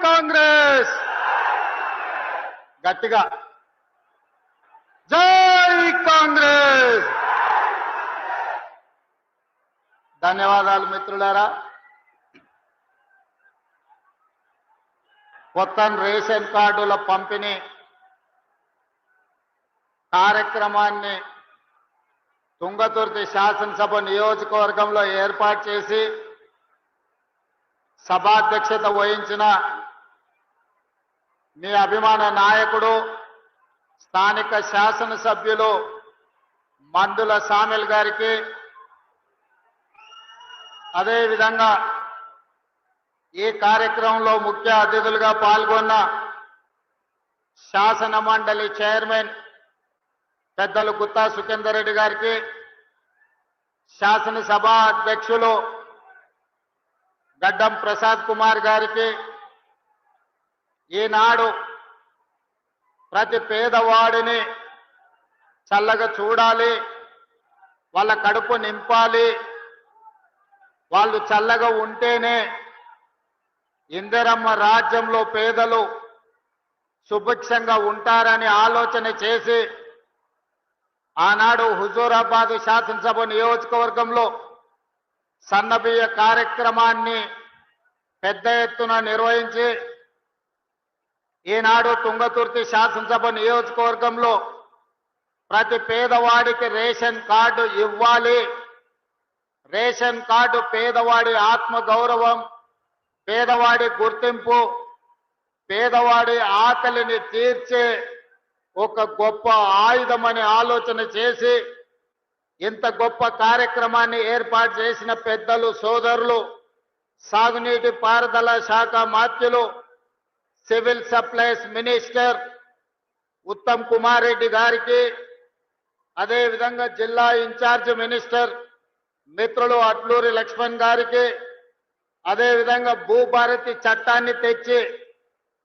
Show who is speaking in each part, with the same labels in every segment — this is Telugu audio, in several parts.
Speaker 1: కాంగ్రెస్ గట్టిగా జై కాంగ్రెస్. ధన్యవాదాలు మిత్రులారా. కొత్త రేషన్ కార్డుల పంపిణీ కార్యక్రమాన్ని తుంగతుర్తి శాసనసభ నియోజకవర్గంలో ఏర్పాటు చేసి సభాధ్యక్షత వహించిన మీ అభిమాన నాయకుడు స్థానిక శాసనసభ్యులు మందుల సామెల్ గారికి, అదేవిధంగా ఈ కార్యక్రమంలో ముఖ్య అతిథులుగా పాల్గొన్న శాసన మండలి చైర్మన్ పెద్దలు గుత్తా సుఖేందర్ రెడ్డి గారికి, శాసనసభ అధ్యక్షులు గడ్డం ప్రసాద్ కుమార్ గారికి, ఈనాడు ప్రతి పేదవాడిని చల్లగా చూడాలి, వాళ్ళ కడుపు నింపాలి, వాళ్ళు చల్లగా ఉంటేనే ఇందిరమ్మ రాజ్యంలో పేదలు సుభిక్షంగా ఉంటారని ఆలోచన చేసి ఆనాడు హుజూరాబాద్ శాసనసభ నియోజకవర్గంలో సన్నబియ్య కార్యక్రమాన్ని పెద్ద ఎత్తున నిర్వహించి ఈనాడు తుంగతుర్తి శాసనసభ నియోజకవర్గంలో ప్రతి పేదవాడికి రేషన్ కార్డు ఇవ్వాలి, రేషన్ కార్డు పేదవాడి ఆత్మగౌరవం, పేదవాడి గుర్తింపు, పేదవాడి ఆకలిని తీర్చే ఒక గొప్ప ఆయుధమని ఆలోచన చేసి ఇంత గొప్ప కార్యక్రమాన్ని ఏర్పాటు చేసిన పెద్దలు సోదరులు సాగునీటి పారుదల శాఖ మాత్యులు civil supplies minister Uttam Kumar Reddy గారికి, అదేవిధంగా జిల్లా ఇన్ఛార్జ్ మినిస్టర్ మిత్రులు అట్లూరి లక్ష్మణ్ గారికి, అదేవిధంగా భూభారతి చట్టాన్ని తెచ్చి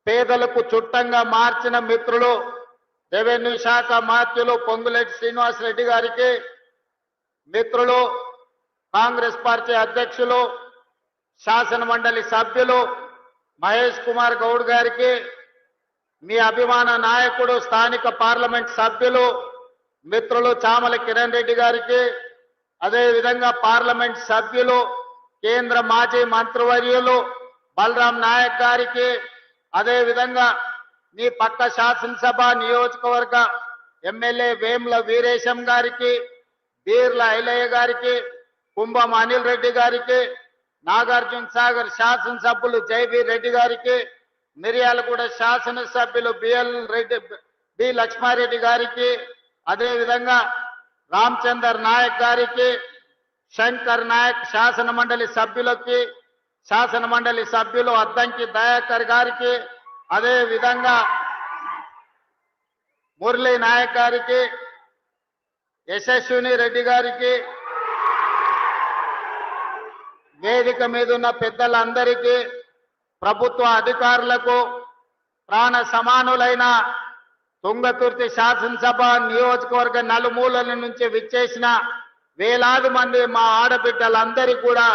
Speaker 1: పేదలకు చుట్టంగా మార్చిన మిత్రులు రెవెన్యూ శాఖ మాత్యులు పొంగులేటి శ్రీనివాసరెడ్డి గారికి, మిత్రులు కాంగ్రెస్ పార్టీ అధ్యక్షులు శాసన మండలి సభ్యులు మహేష్ కుమార్ గౌడ్ గారికి, మీ అభిమాన నాయకుడు స్థానిక పార్లమెంట్ సభ్యులు మిత్రులు చామల కిరణ్ రెడ్డి గారికి, అదేవిధంగా పార్లమెంట్ సభ్యులు కేంద్ర మాజీ మంత్రివర్యులు బలరాం నాయక్ గారికి, అదేవిధంగా మీ పక్క శాసనసభ నియోజకవర్గ ఎమ్మెల్యే వేముల వీరేశం గారికి, బీర్ల ఐలయ్య గారికి, కుంభం అనిల్ రెడ్డి గారికి, నాగార్జున సాగర్ శాసనసభ్యులు జైబీర్ రెడ్డి గారికి, మిర్యాలగూడ శాసనసభ్యులు బి లక్ష్మారెడ్డి గారికి, అదేవిధంగా రామచందర్ నాయక్ గారికి, శంకర్ నాయక్ శాసన మండలి సభ్యులకి, శాసన మండలి సభ్యులు అద్దంకి దయాకర్ గారికి, అదేవిధంగా మురళీ నాయక్ గారికి, యశస్విని రెడ్డి గారికి, వేదిక మీద ఉన్న పెద్దలందరికీ, ప్రభుత్వ అధికారులకు, ప్రాణ సమానులైన తుంగతుర్తి శాసనసభ నియోజకవర్గ నలుమూలల నుంచి విచ్చేసిన వేలాది మంది మా ఆడబిడ్డలందరికీ కూడా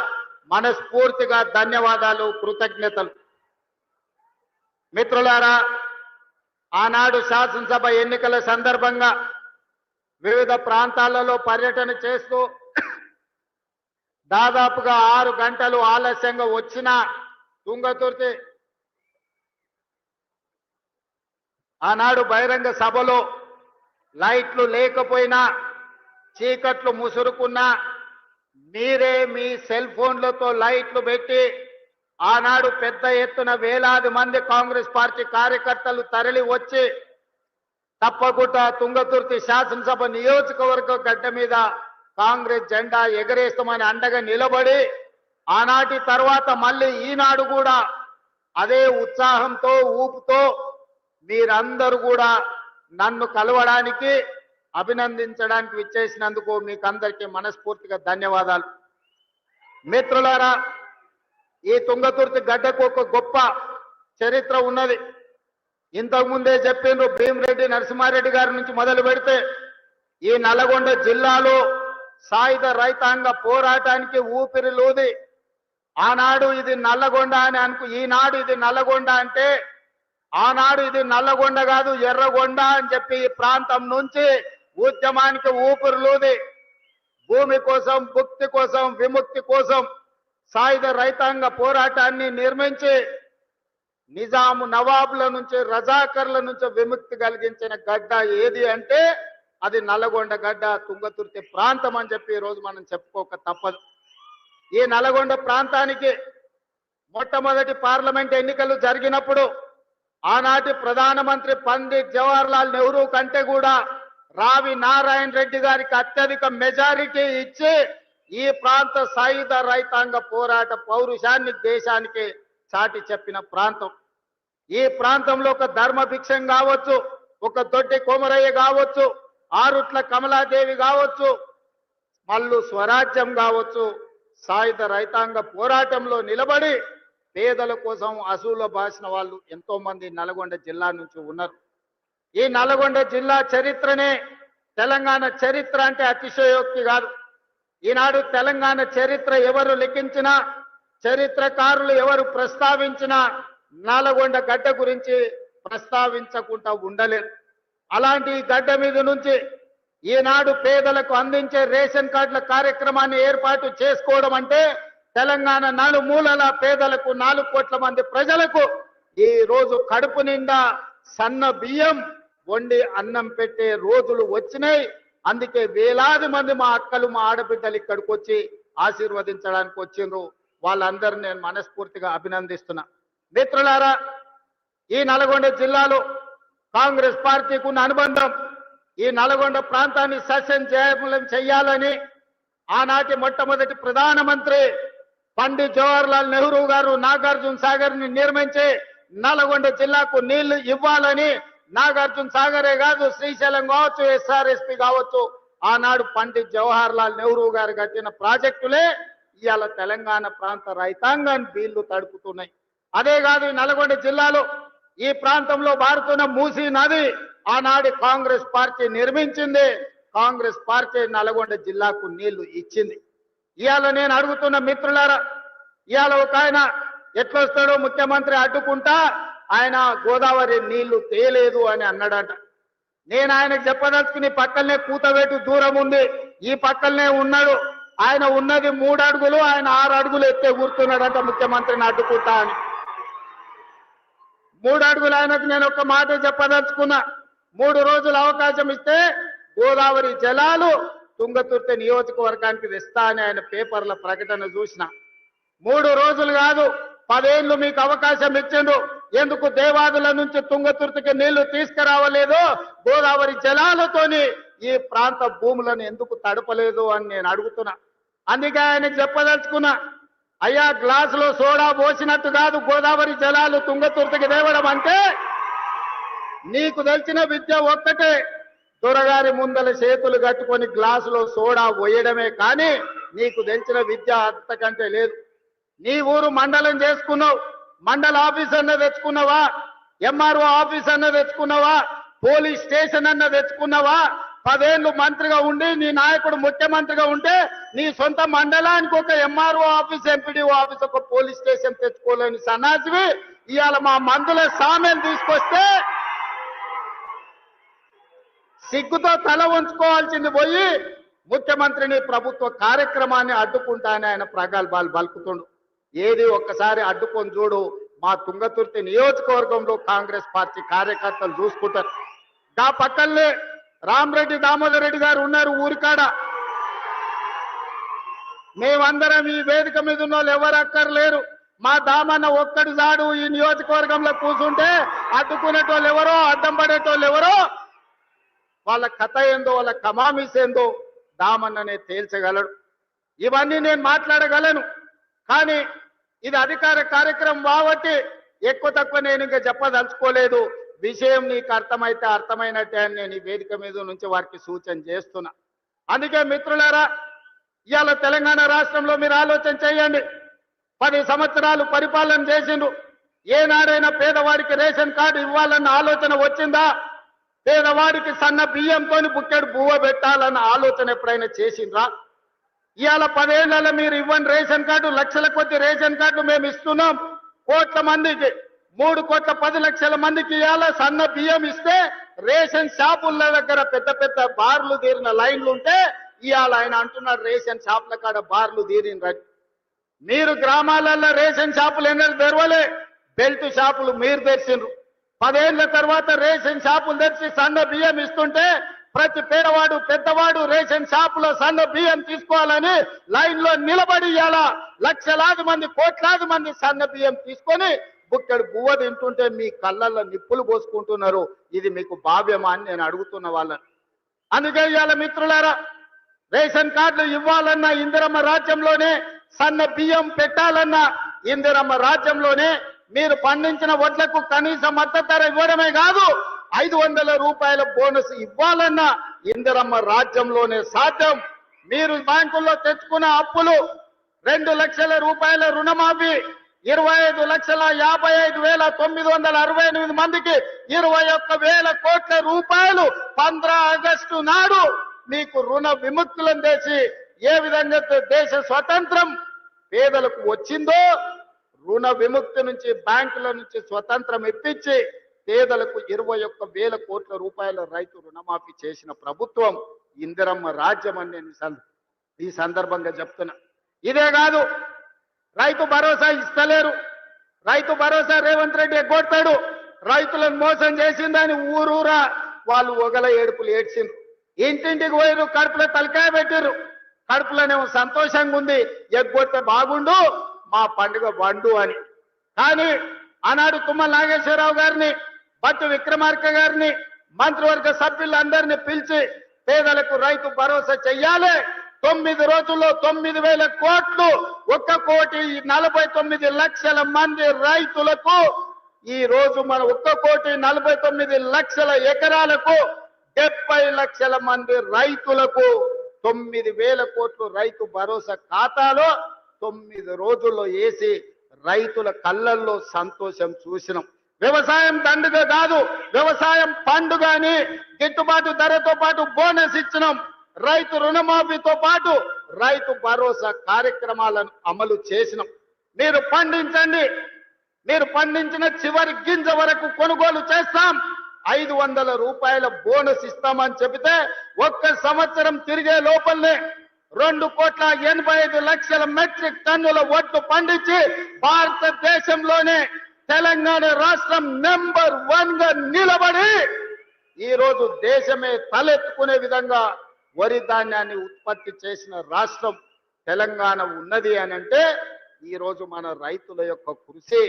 Speaker 1: మనస్ఫూర్తిగా ధన్యవాదాలు, కృతజ్ఞతలు. మిత్రులారా, ఆనాడు శాసనసభ ఎన్నికల సందర్భంగా వివిధ ప్రాంతాలలో పర్యటన చేస్తూ దాదాపుగా 6 గంటలు ఆలస్యంగా వచ్చిన తుంగతుర్తి ఆనాడు బహిరంగ సభలో లైట్లు లేకపోయినా, చీకట్లు ముసురుకున్నా మీరే మీ సెల్ ఫోన్లతో లైట్లు పెట్టి ఆనాడు పెద్ద ఎత్తున వేలాది మంది కాంగ్రెస్ పార్టీ కార్యకర్తలు తరలి వచ్చి తప్పకుండా తుంగతుర్తి శాసనసభ నియోజకవర్గ గడ్డ మీద కాంగ్రెస్ జెండా ఎగరేస్తామని అండగా నిలబడి ఆనాటి తర్వాత మళ్ళీ ఈనాడు కూడా అదే ఉత్సాహంతో ఊపుతో మీరందరూ కూడా నన్ను కలవడానికి అభినందించడానికి విచ్చేసినందుకు మీకు అందరికీ మనస్ఫూర్తిగా ధన్యవాదాలు. మిత్రులారా, ఈ తుంగతుర్తి గడ్డకు ఒక గొప్ప చరిత్ర ఉన్నది. ఇంతకుముందే చెప్పిండ్రు, భీమరెడ్డి నరసింహారెడ్డి గారి నుంచి మొదలు పెడితే ఈ నల్గొండ జిల్లాలో సాయుధ రైతాంగ పోరాటానికి ఊపిరిలూది ఆనాడు ఇది నల్లగొండ అని ఈనాడు ఇది నల్లగొండ అంటే ఆనాడు ఇది నల్లగొండ కాదు ఎర్రగొండ అని చెప్పి ఈ ప్రాంతం నుంచి ఉద్యమానికి ఊపిరిలూది భూమి కోసం భుక్తి కోసం విముక్తి కోసం సాయుధ రైతాంగ పోరాటాన్ని నిర్మించి నిజాము నవాబుల నుంచి రజాకర్ల నుంచి విముక్తి కలిగించిన గడ్డ ఏది అంటే అది నల్లగొండ గడ్డ తుంగతుర్తి ప్రాంతం అని చెప్పి ఈరోజు మనం చెప్పుకోక తప్పదు. ఈ నల్లగొండ ప్రాంతానికి మొట్టమొదటి పార్లమెంట్ ఎన్నికలు జరిగినప్పుడు ఆనాటి ప్రధానమంత్రి పండిట్ జవహర్లాల్ నెహ్రూ కంటే కూడా రావి నారాయణ రెడ్డి గారికి అత్యధిక మెజారిటీ ఇచ్చి ఈ ప్రాంత సాయుధ రైతాంగ పోరాట పౌరుషాన్ని దేశానికి చాటి చెప్పిన ప్రాంతం. ఈ ప్రాంతంలో ఒక ధర్మభిక్షం కావచ్చు, ఒక దొడ్డి కొమరయ్య కావచ్చు, ఆరుట్ల కమలాదేవి కావచ్చు, మల్లు స్వరాజ్యం కావచ్చు, సాయుధ రైతాంగ పోరాటంలో నిలబడి పేదల కోసం అసూల బాసిన వాళ్ళు ఎంతో మంది నల్గొండ జిల్లా నుంచి ఉన్నారు. ఈ నల్గొండ జిల్లా చరిత్రనే తెలంగాణ చరిత్ర అంటే అతిశయోక్తి కాదు. ఈనాడు తెలంగాణ చరిత్ర ఎవరు లిఖించినా, చరిత్రకారులు ఎవరు ప్రస్తావించినా నల్గొండ గడ్డ గురించి ప్రస్తావించకుండా ఉండలేరు. అలాంటి గడ్డ మీద నుంచి ఈనాడు పేదలకు అందించే రేషన్ కార్డుల కార్యక్రమాన్ని ఏర్పాటు చేసుకోవడం అంటే తెలంగాణ నలుమూలల పేదలకు 4 కోట్ల మంది ప్రజలకు ఈ రోజు కడుపు నిండా సన్న బియ్యం వండి అన్నం పెట్టే రోజులు వచ్చినాయి. అందుకే వేలాది మంది మా అక్కలు మా ఆడబిడ్డలు ఇక్కడికి వచ్చి ఆశీర్వదించడానికి వచ్చిండ్రు. వాళ్ళందరినీ నేను మనస్ఫూర్తిగా అభినందిస్తున్నా. మిత్రులారా, ఈ నల్గొండ జిల్లాలో కాంగ్రెస్ పార్టీకి ఉన్న అనుబంధం ఈ నల్గొండ ప్రాంతాన్ని సస్యశ్యామలం చేయాలని ఆనాటి మొట్టమొదటి ప్రధానమంత్రి పండిట్ జవహర్లాల్ నెహ్రూ గారు నాగార్జున సాగర్ ని నిర్మించి నల్గొండ జిల్లాకు నీళ్లు ఇవ్వాలని నాగార్జున సాగరే కాదు శ్రీశైలం కావచ్చు, ఎస్ఆర్ఎస్పి కావచ్చు, ఆనాడు పండిట్ జవహర్లాల్ నెహ్రూ గారు కట్టిన ప్రాజెక్టులే ఇవాళ తెలంగాణ ప్రాంత రైతాంగాన్ని వీళ్లు తడుపుతున్నాయి. అదే కాదు ఈ నల్గొండ జిల్లాలో ఈ ప్రాంతంలో పారుతున్న మూసీ నది ఆనాడు కాంగ్రెస్ పార్టీ నిర్మించింది. కాంగ్రెస్ పార్టీ నల్గొండ జిల్లాకు నీళ్లు ఇచ్చింది. ఇవాళ నేను అడుగుతున్న మిత్రులారా, ఇవాళ ఒక ఆయన ఎట్లొస్తాడో ముఖ్యమంత్రి అడ్డుకుంటా ఆయన గోదావరి నీళ్లు తేలేదు అని అన్నాడట. నేను ఆయనకు చెప్పదలుచుకుని పక్కనే కూతవేటు దూరం ఉంది, ఈ పక్కనే ఉన్నాడు. ఆయన ఉన్నది 3 అడుగులు, ఆయన 6 అడుగులు ఎత్తే కూర్చున్నాడట ముఖ్యమంత్రిని అడ్డుకుంటా అని. 3 అడుగులు ఆయనకు నేను ఒక మాట చెప్పదలుచుకున్నా. 3 రోజులు అవకాశం ఇస్తే గోదావరి జలాలు తుంగతుర్తి నియోజకవర్గానికి తెస్తా అని ఆయన పేపర్ల ప్రకటన చూసిన. 3 రోజులు కాదు 10 ఏళ్ళు మీకు అవకాశం ఇచ్చిండు. ఎందుకు దేవాదుల నుంచి తుంగతుర్తికి నీళ్లు తీసుకురావలేదు? గోదావరి జలాలతోని ఈ ప్రాంత భూములను ఎందుకు తడపలేదు అని నేను అడుగుతున్నా. అందుకే ఆయనకు చెప్పదలుచుకున్నా, అయ్యా గ్లాసులో సోడా పోసినట్టు కాదు గోదావరి జలాలు తుంగతుర్తికి తేవడం అంటే. నీకు తెలిసిన విద్య ఒక్కటే, దొరగారి ముందల చేతులు కట్టుకొని గ్లాసులో సోడా పోయడమే కానీ నీకు తెలిసిన విద్య అంతకంటే లేదు. నీ ఊరు మండలం చేసుకున్నావు, మండల ఆఫీస్ అన్న తెచ్చుకున్నావా? ఎంఆర్ఓ ఆఫీస్ అన్న తెచ్చుకున్నావా? పోలీస్ స్టేషన్ అన్న తెచ్చుకున్నావా? 10 ఏళ్ళు మంత్రిగా ఉండి నీ నాయకుడు ముఖ్యమంత్రిగా ఉంటే నీ సొంత మండలానికి ఒక ఎంఆర్ఓ ఆఫీస్, ఎంపీడీఓ ఆఫీస్, ఒక పోలీస్ స్టేషన్ తెచ్చుకోలేని సన్నాసివి ఇవాళ మా మందుల సామెను తీసుకొస్తే సిగ్గుతో తల ఉంచుకోవాల్సింది పోయి ముఖ్యమంత్రిని ప్రభుత్వ కార్యక్రమాన్ని అడ్డుకుంటానని ఆయన ప్రగల్భాలు పలుకుతుండు. ఏది ఒక్కసారి అడ్డుకొని చూడు, మా తుంగతుర్తి నియోజకవర్గంలో కాంగ్రెస్ పార్టీ కార్యకర్తలు చూసుకుంటారు. దా పక్కనే రామరెడ్డి దామోదర్ రెడ్డి గారు ఉన్నారు ఊరికాడ. మేమందరం ఈ వేదిక మీద ఉన్న వాళ్ళు ఎవరు అక్కర్లేరు. మా దామన్న ఒక్కడు జాడు ఈ నియోజకవర్గంలో కూర్చుంటే అడ్డుకునేటోళ్ళు ఎవరో, అడ్డం పడేటోళ్ళు ఎవరో, వాళ్ళ కథ ఏందో, వాళ్ళ కమామిస్ ఏందో దామన్ననే తేల్చగలడు. ఇవన్నీ నేను మాట్లాడగలను, కానీ ఇది అధికార కార్యక్రమం కాబట్టి ఎక్కువ తక్కువ నేను ఇంకా చెప్పదలుచుకోలేదు. విషయం నీకు అర్థమైతే అర్థమైనట్టే అని నేను ఈ వేదిక మీద నుంచి వారికి సూచన చేస్తున్నా. అందుకే మిత్రులారా, ఇవాళ తెలంగాణ రాష్ట్రంలో మీరు ఆలోచన చేయండి. 10 సంవత్సరాలు పరిపాలన చేసిండ్రు. ఏనాడైనా పేదవాడికి రేషన్ కార్డు ఇవ్వాలన్న ఆలోచన వచ్చిందా? పేదవాడికి సన్న బియ్యంతో బుక్కెడు బువ్వ పెట్టాలన్న ఆలోచన ఎప్పుడైనా చేసిండ్రా? ఇవాళ 10 ఏళ్లలో మీరు ఇవ్వని రేషన్ కార్డు లక్షల కొద్ది రేషన్ కార్డు మేము ఇస్తున్నాం కోట్ల మందికి 3,10,00,000 మందికి ఇవాళ సన్న బియ్యం ఇస్తే రేషన్ షాపుల దగ్గర పెద్ద పెద్ద బార్లు తీరిన లైన్లు ఉంటే ఇవాళ ఆయన అంటున్నాడు రేషన్ షాపుల కాడ బార్లు తీరినరని. మీరు గ్రామాలలో రేషన్ షాపులు ఎన్నో తెరవలే, బెల్ట్ షాపులు మీరు తెరిచిండ్రు. 10 ఏళ్ల తర్వాత రేషన్ షాపులు తెరిచి సన్న బియ్యం ఇస్తుంటే ప్రతి పేదవాడు పెద్దవాడు రేషన్ షాపులో సన్న బియ్యం తీసుకోవాలని లైన్ లో నిలబడి ఇవాళ లక్షలాది మంది కోట్లాది మంది సన్న బియ్యం తీసుకొని బుక్కడు బువ్వ తింటుంటే మీ కళ్ళల్లో నిప్పులు పోసుకుంటున్నారు. ఇది మీకు భావ్యమా అని నేను అడుగుతున్న వాళ్ళని. అందుకే ఇవాళ మిత్రులారా, రేషన్ కార్డులు ఇవ్వాలన్నా ఇందిరమ్మ రాజ్యంలోనే, సన్న బియ్యం పెట్టాలన్నా ఇందిరమ్మ రాజ్యంలోనే, మీరు పండించిన వడ్లకు కనీస మద్దతు ధర ఇవ్వడమే కాదు 500 రూపాయల బోనస్ ఇవ్వాలన్నా ఇందిరమ్మ రాజ్యంలోనే సాధ్యం. మీరు బ్యాంకుల్లో తెచ్చుకున్న అప్పులు 2 లక్షల రూపాయల రుణమాఫీ, 25,55,968 మందికి 21,000 కోట్ల రూపాయలు 15 ఆగస్టు నాడు మీకు రుణ విముక్తులను చేసి ఏ విధంగా దేశ స్వతంత్రం పేదలకు వచ్చిందో రుణ విముక్తి నుంచి బ్యాంకుల నుంచి స్వతంత్రం ఇప్పించి పేదలకు 21,000 కోట్ల రూపాయల రైతు రుణమాఫీ చేసిన ప్రభుత్వం ఇందిరమ్మ రాజ్యం అని నేను ఈ సందర్భంగా చెప్తున్నా. ఇదే కాదు, రైతు భరోసా ఇస్తలేరు. రైతు భరోసా రేవంత్ రెడ్డి ఎగ్గొడతాడు. రైతులను మోసం చేసిందని ఊరూరా వాళ్ళు ఒగల ఏడుపులు ఏడ్చిండ్రు. ఇంటింటికి పోయిరు, కడుపులో తలకాయ పెట్టిర్రు. కడుపులోనేమో సంతోషంగా ఉంది, ఎగ్గొడితే బాగుండు మా పండుగ వండు అని. కానీ ఆనాడు తుమ్మల నాగేశ్వరరావు గారిని, బట్టు విక్రమార్క గారిని, మంత్రివర్గ సభ్యులందరినీ పిలిచి పేదలకు రైతు భరోసా చెయ్యాలి, 9 రోజుల్లో 9,000 కోట్లు, 1,49,00,000 మంది రైతులకు ఈ రోజు మన 1,49,00,000 ఎకరాలకు 70 లక్షల మంది రైతులకు 9,000 కోట్లు రైతు భరోసా ఖాతాలో 9 రోజుల్లో వేసి రైతుల కళ్ళల్లో సంతోషం చూసినాం. వ్యవసాయం దండుగ కాదు, వ్యవసాయం పండుగ అని గిట్టుబాటు ధరతో పాటు బోనస్ ఇచ్చినాం. రైతు రుణమాఫీతో పాటు రైతు భరోసా కార్యక్రమాలను అమలు చేసినాం. మీరు పండించండి, మీరు పండించిన చివరి గింజ వరకు కొనుగోలు చేస్తాం, 500 రూపాయల బోనస్ ఇస్తామని చెబితే 1 సంవత్సరం తిరిగే లోపలనే 2,85,00,000 మెట్రిక్ టన్నుల వడ్లు పండించి భారతదేశంలోనే తెలంగాణ రాష్ట్రం నెంబర్ 1 గా నిలబడి ఈ రోజు దేశమే తలెత్తుకునే విధంగా వరి ధాన్యాన్ని ఉత్పత్తి చేసిన రాష్ట్రం తెలంగాణ ఉన్నది అని అంటే ఈ రోజు మన రైతుల యొక్క కృషి,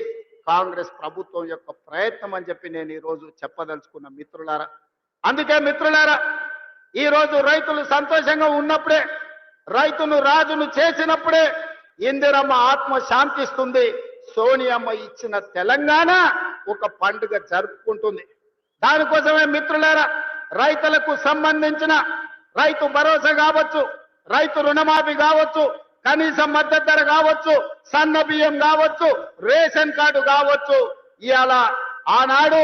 Speaker 1: కాంగ్రెస్ ప్రభుత్వం యొక్క ప్రయత్నం అని చెప్పి నేను ఈ రోజు చెప్పదలుచుకున్న మిత్రులారా. అందుకే మిత్రులారా, ఈ రోజు రైతులు సంతోషంగా ఉన్నప్పుడే, రైతును రాజును చేసినప్పుడే ఇందిరమ్మ ఆత్మ శాంతిస్తుంది. సోనియమ్మ ఇచ్చిన తెలంగాణ ఒక పండుగ జరుపుకుంటుంది. దానికోసమే మిత్రులారా, రైతులకు సంబంధించిన రైతు భరోసా కావచ్చు, రైతు రుణమాఫీ కావచ్చు, కనీస మద్దతు ధర కావచ్చు, సన్న బియ్యం కావచ్చు, రేషన్ కార్డు కావచ్చు. ఇవాళ ఆనాడు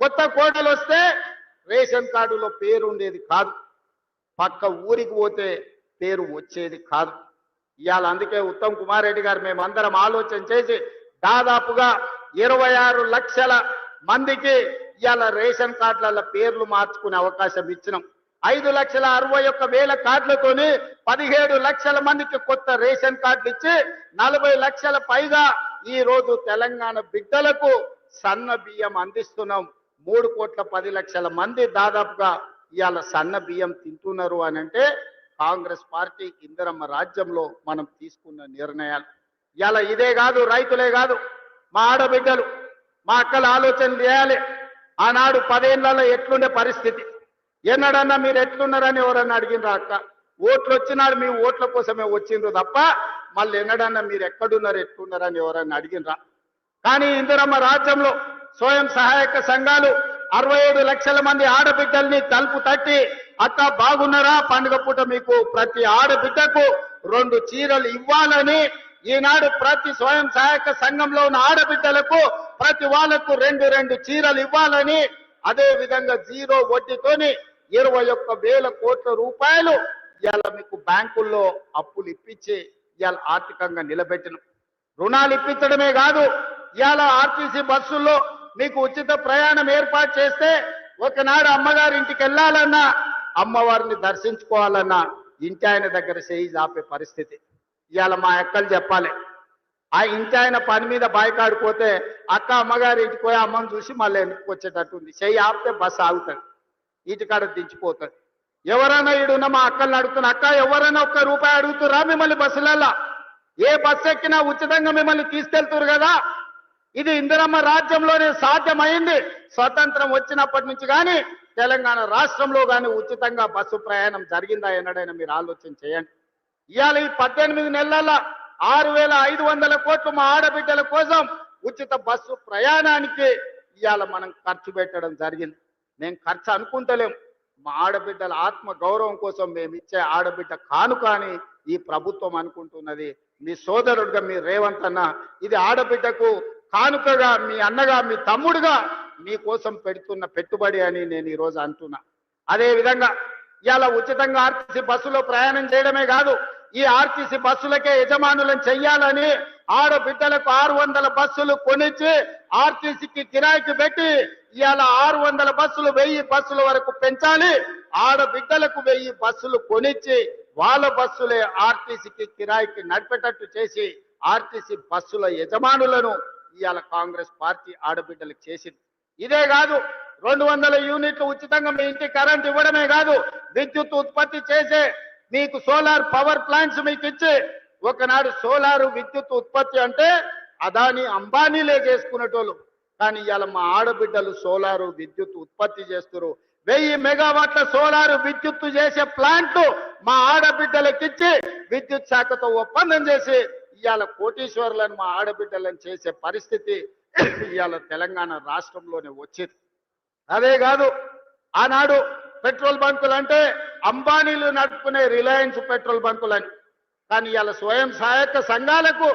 Speaker 1: కొత్త కోటలు వస్తే రేషన్ కార్డులో పేరు ఉండేది కాదు, పక్క ఊరికి పోతే పేరు వచ్చేది కాదు. ఇవాళ అందుకే ఉత్తమ్ కుమార్ రెడ్డి గారు మేమందరం ఆలోచన చేసి దాదాపుగా 26 లక్షల మందికి ఇవాళ రేషన్ కార్డుల పేర్లు మార్చుకునే అవకాశం ఇచ్చినాం. 5,61,000 కార్డులతోని 17 లక్షల మందికి కొత్త రేషన్ కార్డులు ఇచ్చి 40 లక్షల పైగా ఈ రోజు తెలంగాణ బిడ్డలకు సన్న బియ్యం అందిస్తున్నాం. 3,10,00,000 మంది దాదాపుగా ఇవాళ సన్న బియ్యం తింటున్నారు అని అంటే కాంగ్రెస్ పార్టీ ఇందిరమ్మ రాజ్యంలో మనం తీసుకున్న నిర్ణయాలు. ఇవాళ ఇదే కాదు, రైతులే కాదు, మా ఆడబిడ్డలు, మా అక్కలు ఆలోచన చేయాలి. ఆనాడు 10 ఏళ్లలో ఎట్లుండే పరిస్థితి, ఎన్నడన్నా మీరు ఎట్లున్నారని ఎవరన్నా అడిగినరా? అక్క ఓట్లు వచ్చినాడు, మీ ఓట్ల కోసమే వచ్చిండ్రు తప్ప మళ్ళీ ఎన్నడన్నా మీరు ఎక్కడున్నారు ఎట్లున్నారని ఎవరన్నా అడిగినరా? కానీ ఇందిరమ్మ రాజ్యంలో స్వయం సహాయక సంఘాలు 67 లక్షల మంది ఆడబిడ్డల్ని తలుపు తట్టి, అక్క బాగున్నారా, పండుగ పూట మీకు ప్రతి ఆడబిడ్డకు 2 చీరలు ఇవ్వాలని ఈనాడు ప్రతి స్వయం సహాయక సంఘంలో ఉన్న ఆడబిడ్డలకు ప్రతి వాళ్లకు 2 చీరలు ఇవ్వాలని, అదే విధంగా 0 వడ్డీతోని 21,000 కోట్ల రూపాయలు ఇవాళ మీకు బ్యాంకుల్లో అప్పులు ఇప్పించి ఇవాళ ఆర్థికంగా నిలబెట్టిన రుణాలు ఇప్పించడమే కాదు ఇవాళ ఆర్టీసీ బస్సుల్లో మీకు ఉచిత ప్రయాణం ఏర్పాటు చేస్తే ఒకనాడు అమ్మగారి ఇంటికి వెళ్ళాలన్నా అమ్మవారిని దర్శించుకోవాలన్నా ఇంటి ఆయన దగ్గర చేయి ఆపే పరిస్థితి ఇవాళ మా అక్కలు చెప్పాలి ఆ ఇంటి ఆయన పని మీద బాయికాడిపోతే అక్క అమ్మగారి ఇంటికి పోయి అమ్మని చూసి మళ్ళీ ఎందుకు వచ్చేటట్టుంది చెయ్యి ఆపితే బస్సు ఆగుతుంది ఇంటికాడ దించిపోతుంది ఎవరైనా ఈడున్న మా అక్కల్ని అడుగుతున్నా అక్క ఎవరైనా ఒక్క రూపాయి అడుగుతురా మిమ్మల్ని బస్సులల్లా ఏ బస్సు ఎక్కినా ఉచితంగా మిమ్మల్ని తీసుకెళ్తురు కదా ఇది ఇందిరమ్మ రాజ్యంలోనే సాధ్యమైంది స్వతంత్రం వచ్చినప్పటి నుంచి కానీ తెలంగాణ రాష్ట్రంలో కానీ ఉచితంగా బస్సు ప్రయాణం జరిగిందా ఎన్నడైనా మీరు ఆలోచన చేయండి ఇవాళ ఈ 18 నెలల 6,500 కోట్లు మా ఆడబిడ్డల కోసం ఉచిత బస్సు ప్రయాణానికి ఇవాళ మనం ఖర్చు పెట్టడం జరిగింది మేము ఖర్చు అనుకుంటలేం మా ఆడబిడ్డల ఆత్మ గౌరవం కోసం మేము ఇచ్చే ఆడబిడ్డ కానుక అని ఈ ప్రభుత్వం అనుకుంటున్నది మీ సోదరుడుగా మీ రేవంత్ అన్న ఇది ఆడబిడ్డకు కానుకగా మీ అన్నగా మీ తమ్ముడుగా మీకోసం పెడుతున్న పెట్టుబడి అని నేను ఈరోజు అంటున్నా అదే విధంగా ఇవాళ ఉచితంగా ఆర్టీసీ బస్సులో ప్రయాణం చేయడమే కాదు ఈ ఆర్టీసీ బస్సులకే యజమానులను చెయ్యాలని ఆడబిడ్డలకు 600 బస్సులు కొనిచ్చి ఆర్టీసీకి కిరాయికి పెట్టి ఇవాళ 600 బస్సులు 1000 బస్సుల వరకు పెంచాలి ఆడబిడ్డలకు 1000 బస్సులు కొనిచ్చి వాళ్ళ బస్సులే ఆర్టీసీకి కిరాయికి నడిపేటట్టు చేసి ఆర్టీసీ బస్సుల యజమానులను ఇవాళ కాంగ్రెస్ పార్టీ ఆడబిడ్డలకు చేసింది ఇదే కాదు 200 యూనిట్లు ఉచితంగా మీ ఇంటికి కరెంట్ ఇవ్వడమే కాదు విద్యుత్ ఉత్పత్తి చేసే మీకు సోలార్ పవర్ ప్లాంట్స్ మీకు ఇచ్చి ఒకనాడు సోలారు విద్యుత్ ఉత్పత్తి అంటే అదాని అంబానీలే చేసుకునేటోళ్ళు కానీ ఇవాళ మా ఆడబిడ్డలు సోలారు విద్యుత్ ఉత్పత్తి చేస్తారు 1000 మెగావాట్ల సోలారు విద్యుత్ చేసే ప్లాంట్ మా ఆడబిడ్డలకిచ్చి విద్యుత్ శాఖతో ఒప్పందం చేసి ఇవాళ కోటీశ్వరులను మా ఆడబిడ్డలను చేసే పరిస్థితి ఇవాళ తెలంగాణ రాష్ట్రంలోనే వచ్చింది అదే కాదు ఆనాడు పెట్రోల్ బంకులు అంటే అంబానీలు నడుపుకునే రిలయన్స్ పెట్రోల్ బంకులని కానీ ఇవాళ స్వయం సహాయక సంఘాలకు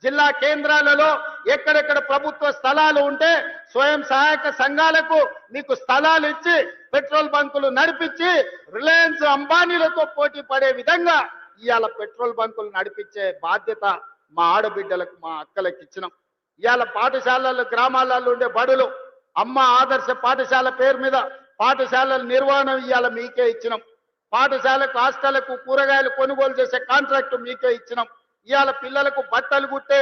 Speaker 1: జిల్లా కేంద్రాలలో ఎక్కడెక్కడ ప్రభుత్వ స్థలాలు ఉంటే స్వయం సహాయక సంఘాలకు మీకు స్థలాలు ఇచ్చి పెట్రోల్ బంకులు నడిపించి రిలయన్స్ అంబానీలతో పోటీ పడే విధంగా ఇవాళ పెట్రోల్ బంకులు నడిపించే బాధ్యత మా ఆడబిడ్డలకు మా అక్కలకు ఇచ్చినాం ఇవాళ పాఠశాలలు గ్రామాలలో ఉండే బడులు అమ్మ ఆదర్శ పాఠశాల పేరు మీద పాఠశాలల నిర్వహణ ఇవాళ మీకే ఇచ్చినాం పాఠశాలకు హాస్టళ్లకు కూరగాయలు కొనుగోలు చేసే కాంట్రాక్ట్ మీకే ఇచ్చినాం ఇవాళ పిల్లలకు బట్టలు కుట్టే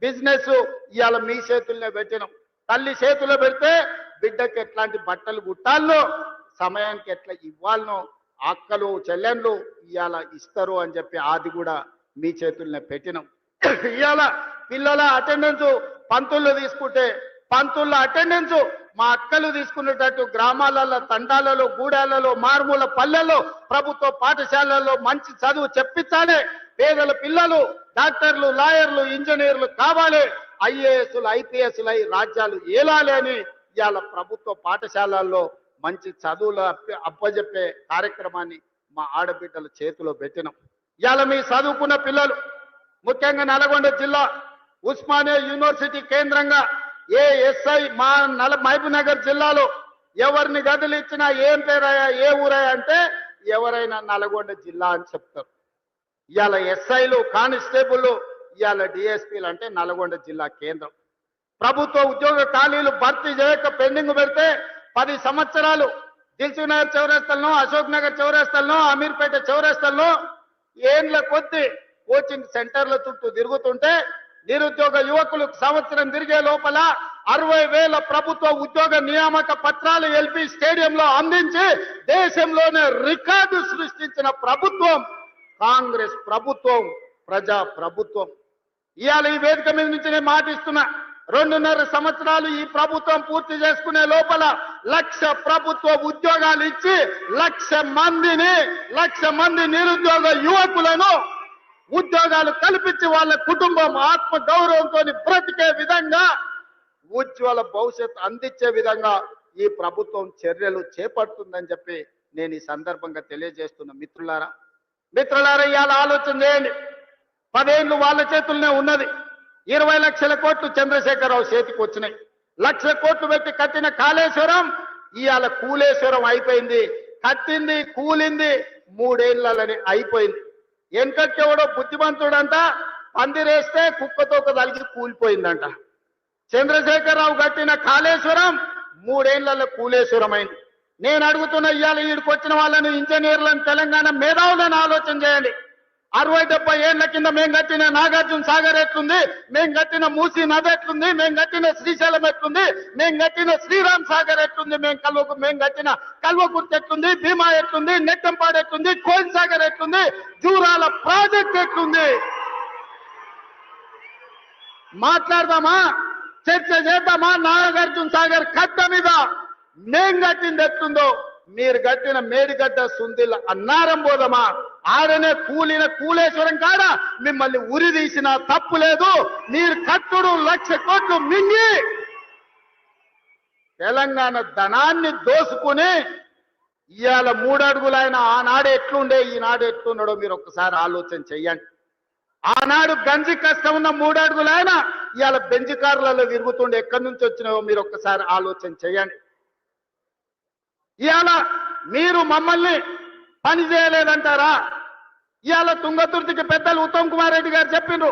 Speaker 1: బిజినెస్ ఇవాళ మీ చేతుల్నే పెట్టినాం తల్లి చేతుల్లో పెడితే బిడ్డకి ఎట్లాంటి బట్టలు కుట్టాలనో సమయానికి ఎట్లా ఇవ్వాలనో అక్కలు చెల్లెళ్ళు ఇవాళ ఇస్తారు అని చెప్పి అది కూడా మీ చేతుల్నే పెట్టినాం ఇవాళ పిల్లల అటెండెన్స్ పంతుల్లో తీసుకుంటే పంతుల అటెండెన్స్ మా అక్కలు తీసుకునేటట్టు గ్రామాలలో తండాలలో గూడాలలో మారుమూల పల్లెల్లో ప్రభుత్వ పాఠశాలల్లో మంచి చదువు చెప్పించాలి పేదల పిల్లలు డాక్టర్లు లాయర్లు ఇంజనీర్లు కావాలి ఐఏఎస్లు ఐపీఎస్లు అయి రాజ్యాలు ఏలాలి అని ఇవాళ ప్రభుత్వ పాఠశాలల్లో మంచి చదువులు అప్పజెప్పే కార్యక్రమాన్ని మా ఆడబిడ్డల చేతిలో పెట్టినాం ఇవాళ మీ చదువుకున్న పిల్లలు ముఖ్యంగా నల్గొండ జిల్లా ఉస్మానియా యూనివర్సిటీ కేంద్రంగా ఏ ఎస్ఐ మా మహబూబ్ నగర్ జిల్లాలో ఎవరిని గదులు ఇచ్చినా ఏం పేరయ్యా ఏ ఊరయ్యా అంటే ఎవరైనా నల్గొండ జిల్లా అని చెప్తారు ఇవాళ ఎస్ఐలు కానిస్టేబుల్ ఇవాళ డిఎస్పీలు అంటే నల్గొండ జిల్లా కేంద్రం ప్రభుత్వ ఉద్యోగ ఖాళీలు భర్తీ చేయక పెండింగ్ పెడితే 10 సంవత్సరాలు దిల్సుఖ్ నగర్ చౌరస్తాల్లో అశోక్ నగర్ చౌరస్తాల్లో అమీర్పేట చౌరస్తాల్లో ఏండ్ల కొద్ది కోచింగ్ సెంటర్ల చుట్టూ తిరుగుతుంటే నిరుద్యోగ యువకులు సంవత్సరం తిరిగే లోపల 60,000 ప్రభుత్వ ఉద్యోగ నియామక పత్రాలు ఎల్పి స్టేడియంలో అందించి దేశంలోనే రికార్డు సృష్టించిన ప్రభుత్వం కాంగ్రెస్ ప్రభుత్వం ప్రజా ప్రభుత్వం ఇవాళ ఈ వేదిక మీద నుంచి నేను మాటిస్తున్నా 2.5 సంవత్సరాలు ఈ ప్రభుత్వం పూర్తి చేసుకునే లోపల 1,00,000 ప్రభుత్వ ఉద్యోగాలు ఇచ్చి 1,00,000 మంది నిరుద్యోగ యువకులను ఉద్యోగాలు కల్పించి వాళ్ళ కుటుంబం ఆత్మ గౌరవంతో బ్రతికే విధంగా ఉజ్వల భవిష్యత్తు అందించే విధంగా ఈ ప్రభుత్వం చర్యలు చేపడుతుందని చెప్పి నేను ఈ సందర్భంగా తెలియజేస్తున్న మిత్రులారా ఇవాళ ఆలోచన చేయండి 10 ఏళ్ళు వాళ్ళ చేతుల్లోనే ఉన్నది 20 లక్షల కోట్లు చంద్రశేఖరరావు చేతికి వచ్చినాయి 1,00,000 కోట్లు పెట్టి కట్టిన కాళేశ్వరం ఇవాళ కూలేశ్వరం అయిపోయింది కట్టింది కూలింది 3 ఏళ్ళని అయిపోయింది. వెనకట్టెవడో బుద్ధిమంతుడంట పందిరేస్తే కుక్కతో తలిగి కూలిపోయిందంట. చంద్రశేఖరరావు కట్టిన కాళేశ్వరం 3 ఏళ్లలో కూలేశ్వరం అయింది. నేను అడుగుతున్న ఇవాళ ఈడికి వచ్చిన వాళ్ళని ఇంజనీర్లను తెలంగాణ మేధావులను ఆలోచన చేయండి. 60-70 ఏళ్ల కింద మేము కట్టిన నాగార్జున సాగర్ ఎట్లుంది, మేము కట్టిన మూసీ నది ఎట్లుంది, మేము కట్టిన శ్రీశైలం ఎట్లుంది, మేము కట్టిన శ్రీరామ్ సాగర్ ఎట్లుంది, మేము కట్టిన కల్వకుర్తి ఎట్లుంది, భీమా ఎట్లుంది, నెట్టంపాడు ఎట్లుంది, కోయిల్ సాగర్ ఎట్లుంది, జూరాల ప్రాజెక్ట్ ఎట్లుంది. మాట్లాడదామా, చర్చ చేద్దామా? నాగార్జున సాగర్ కట్ట మీద మేం కట్టింది ఎట్లుందో మీరు కట్టిన మేడిగడ్డ సుందిల అన్నారం పోదమా? ఆడనే కూలిన కూలేశ్వరం కాడ మిమ్మల్ని ఉరి తీసిన తప్పు లేదు. మీరు కట్టుడు 1,00,000 కోట్లు మింగి తెలంగాణ ధనాన్ని దోసుకుని ఇవాళ 3 అడుగులైన ఆనాడు ఎట్లుండే ఈనాడు ఎట్లున్నాడో మీరు ఒక్కసారి ఆలోచన చెయ్యండి. ఆనాడు గంజి కష్టం ఉన్న 3 అడుగులైన ఇవాళ బెంజ్ కార్లలో తిరుగుతుండే ఎక్కడి నుంచి వచ్చినావో మీరు ఒక్కసారి ఆలోచన చేయండి. ఇవాళ మీరు మమ్మల్ని పని చేయలేదంటారా? ఇవాళ తుంగతుర్తికి పెద్దలు ఉత్తమ్ కుమార్ రెడ్డి గారు చెప్పిండ్రు,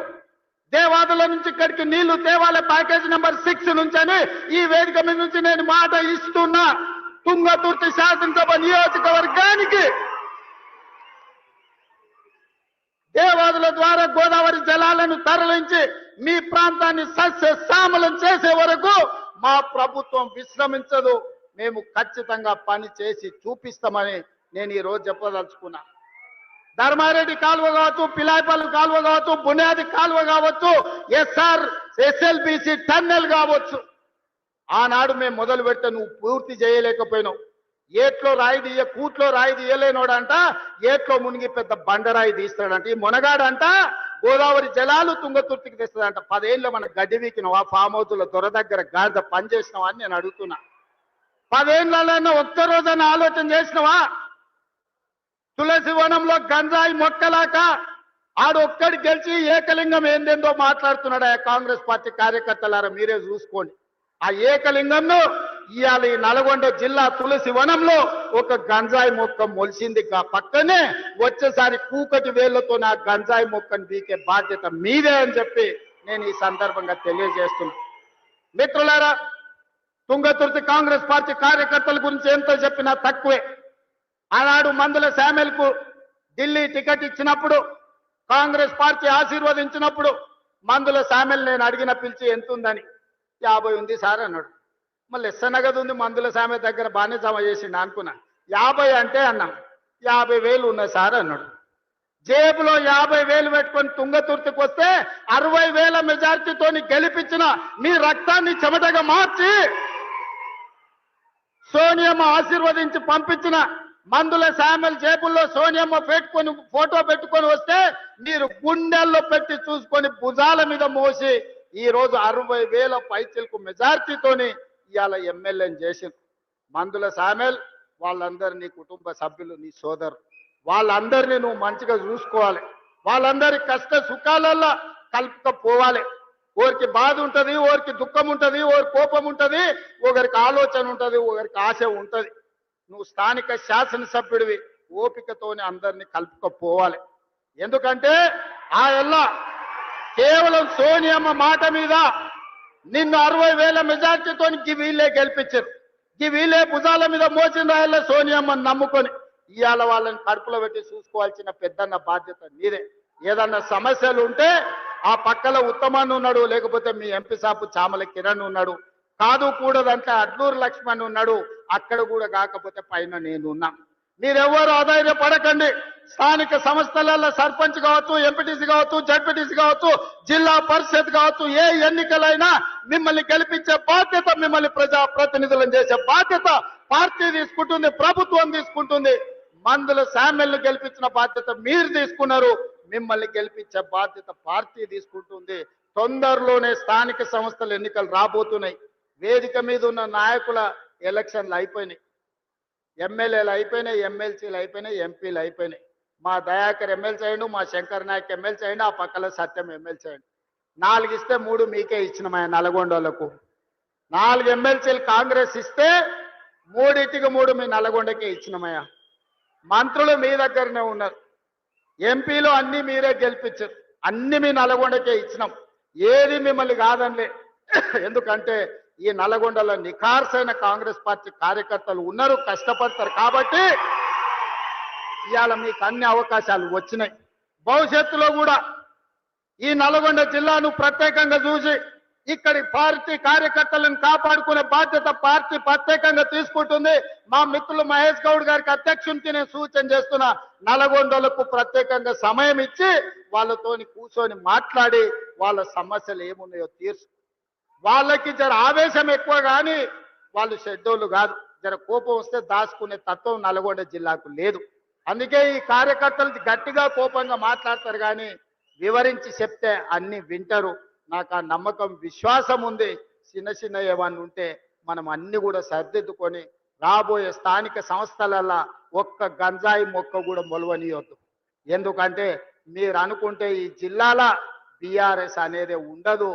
Speaker 1: దేవాదుల నుంచి ఇక్కడికి నీళ్లు తేవాలే ప్యాకేజ్ నెంబర్ 6 నుంచి అని ఈ వేదిక మీద నుంచి నేను మాట ఇస్తున్నా. తుంగతుర్తి శాసనసభ నియోజకవర్గానికి దేవాదుల ద్వారా గోదావరి జలాలను తరలించి మీ ప్రాంతాన్ని సస్యశ్యామలం చేసే వరకు మా ప్రభుత్వం విశ్రమించదు. మేము ఖచ్చితంగా పని చేసి చూపిస్తామని నేను ఈ రోజు చెప్పదలుచుకున్నా. ధర్మారెడ్డి కాలువ కావచ్చు, పిలాయిపల్లి కాలువ కావచ్చు, బునియాది కాలువ కావచ్చు, SLBC టన్నెల్ కావచ్చు, ఆనాడు మేము మొదలు పెడితే నువ్వు పూర్తి చేయలేకపోయినావు. ఏట్లో రాయి తీయ కూట్లో రాయి తీయలేనోడంట ఏట్లో మునిగి పెద్ద బండరాయి తీస్తాడంట. ఈ మునగాడంట గోదావరి జలాలు తుంగతుర్తికి తెస్తాడంట. 10 ఏళ్ళు మన గడ్డి వీకినవా? ఫామ్ హౌస్ల దొర దగ్గర గాడిద పని చేసినావా అని నేను అడుగుతున్నా. 10 ఏళ్ళలో ఒక్క రోజైనా ఆలోచన చేసినవా? తులసి వనంలో గంజాయి మొక్కలాక ఆడొక్కడి గెలిచి ఏకలింగం ఏందేందో మాట్లాడుతున్నాడు. ఆ కాంగ్రెస్ పార్టీ కార్యకర్తలారా మీరే చూసుకోండి. ఆ ఏకలింగంను ఇవాళ ఈ నల్గొండ జిల్లా తులసి వనంలో ఒక గంజాయి మొక్క మొలిసింది. పక్కనే వచ్చేసారి కూకటి వేళ్లతో నా గంజాయి మొక్కను బీకే బాధ్యత మీదే అని చెప్పి నేను ఈ సందర్భంగా తెలియజేస్తున్నా. మిత్రులారా, తుంగతుర్తి కాంగ్రెస్ పార్టీ కార్యకర్తల గురించి ఎంత చెప్పినా తక్కువే. ఆనాడు మందుల శామ్యుల్కు ఢిల్లీ టికెట్ ఇచ్చినప్పుడు, కాంగ్రెస్ పార్టీ ఆశీర్వదించినప్పుడు మందుల శామ్యుల్ నేను అడిగిన పిలిచి ఎంత ఉందని 50 ఉంది సార్ అన్నాడు. మళ్ళీ ఎస్సనగదు ఉంది మందుల శామ్య దగ్గర బాగానే జమ చేసిండు అనుకున్నా. 50 అంటే అన్నా 50,000 ఉన్నాయి సార్ అన్నాడు. జేబులో 50,000 పెట్టుకొని తుంగతుర్తికి వస్తే 60,000 మెజార్టీతో గెలిపించిన మీ రక్తాన్ని చెమటగా మార్చి సోనియమ్మ ఆశీర్వదించి పంపించిన మందుల శామ్యుల్ జేబుల్లో సోనియమ్మ పెట్టుకొని ఫోటో పెట్టుకొని వస్తే మీరు గుండెల్లో పెట్టి చూసుకొని భుజాల మీద మోసి ఈ రోజు 60,000 పైచిలకు మెజార్టీతోని ఇవాళ ఎమ్మెల్యేని చేసింది. మందుల శామ్యుల్ వాళ్ళందరూ నీ కుటుంబ సభ్యులు, నీ సోదరు, వాళ్ళందరినీ నువ్వు మంచిగా చూసుకోవాలి. వాళ్ళందరి కష్ట సుఖాలలో కలుపుకపోవాలి. ఒకరికి బాధ ఉంటుంది, ఒకరికి దుఃఖం ఉంటుంది, ఒకరికి కోపం ఉంటుంది, ఒకరికి ఆలోచన ఉంటుంది, ఒకరికి ఆశ ఉంటుంది. నువ్వు స్థానిక శాసనసభ్యుడివి, ఓపికతోని అందరినీ కలుపుకపోవాలి. ఎందుకంటే ఆ ఎల్లా కేవలం సోనియమ్మ మాట మీద నిన్ను 60,000 మెజార్టీతో వీళ్ళే గెలిపించారు. వీళ్ళే భుజాల మీద మోసిన రాయల్లో సోనియమ్మని నమ్ముకొని ఇవాళ వాళ్ళని కడుపులో పెట్టి చూసుకోవాల్సిన పెద్దన్న బాధ్యత నీదే. ఏదన్నా సమస్యలు ఉంటే ఆ పక్కల ఉత్తమాన్ని ఉన్నాడు, లేకపోతే మీ ఎంపీ సాపు చామల కిరణ్ ఉన్నాడు, కాదు కూడదంటే అడ్లూరు లక్ష్మణ్ ఉన్నాడు, అక్కడ కూడా కాకపోతే పైన నేను ఉన్నా. మీరెవరు ఆధైర్యపడకండి. స్థానిక సంస్థలలో సర్పంచ్ కావచ్చు, ఎంపీటీసీ కావచ్చు, జడ్పీటీసీ కావచ్చు, జిల్లా పరిషత్ కావచ్చు, ఏ ఎన్నికలైనా మిమ్మల్ని గెలిపించే బాధ్యత, మిమ్మల్ని ప్రజా ప్రతినిధులను చేసే బాధ్యత పార్టీ తీసుకుంటుంది, ప్రభుత్వం తీసుకుంటుంది. మందుల శామ్యుల్ని గెలిపించిన బాధ్యత మీరు తీసుకున్నారు, మిమ్మల్ని గెలిపించే బాధ్యత పార్టీ తీసుకుంటుంది. తొందరలోనే స్థానిక సంస్థల ఎన్నికలు రాబోతున్నాయి. వేదిక మీద ఉన్న నాయకుల ఎలక్షన్లు అయిపోయినాయి, ఎమ్మెల్యేలు అయిపోయినాయి, ఎమ్మెల్సీలు అయిపోయినాయి, ఎంపీలు అయిపోయినాయి. మా దయాకర్ ఎమ్మెల్సీ అయ్యిండు, మా శంకర్ నాయక్ ఎమ్మెల్సీ అయ్యిండు, ఆ పక్కల సత్యం ఎమ్మెల్సీ అయ్యిండు. 4 ఇస్తే 3 మీకే ఇచ్చినమయ్యా. నల్గొండలకు 4 ఎమ్మెల్సీలు కాంగ్రెస్ ఇస్తే 3 మీ నల్గొండకే ఇచ్చినమయ్యా. మంత్రులు మీ దగ్గరనే ఉన్నారు, ఎంపీలు అన్ని మీరే గెలిపించారు, అన్ని మీ నల్గొండకే ఇచ్చినాం, ఏది మిమ్మల్ని కాదనిలే. ఎందుకంటే ఈ నల్గొండలో నిఖార్సైన కాంగ్రెస్ పార్టీ కార్యకర్తలు ఉన్నారు, కష్టపడతారు కాబట్టి ఇవాళ మీకు అన్ని అవకాశాలు వచ్చినాయి. భవిష్యత్తులో కూడా ఈ నల్గొండ జిల్లాను ప్రత్యేకంగా చూసి ఇక్కడి పార్టీ కార్యకర్తలను కాపాడుకునే బాధ్యత పార్టీ ప్రత్యేకంగా తీసుకుంటుంది. మా మిత్రులు మహేష్ గౌడ్ గారికి అధ్యక్షునికి నేను సూచన చేస్తున్నా, నల్గొండలకు ప్రత్యేకంగా సమయం ఇచ్చి వాళ్ళతోని కూర్చొని మాట్లాడి వాళ్ళ సమస్యలు ఏమున్నాయో తీర్చు. వాళ్ళకి జర ఆవేశం ఎక్కువ కానీ వాళ్ళు షెడ్యూల్ కాదు, జర కోపం వస్తే దాచుకునే తత్వం నల్గొండ జిల్లాకు లేదు. అందుకే ఈ కార్యకర్తలు గట్టిగా కోపంగా మాట్లాడతారు కానీ వివరించి చెప్తే అన్ని వింటారు. నాకు ఆ నమ్మకం విశ్వాసం ఉంది. చిన్న చిన్న ఏమన్నా ఉంటే మనం అన్ని కూడా సర్దిద్దుకొని రాబోయే స్థానిక సంస్థలల్లో ఒక్క గంజాయి మొక్క కూడా మొలవనియొద్దు. ఎందుకంటే మీరు అనుకుంటే ఈ జిల్లాల బీఆర్ఎస్ అనేది ఉండదు,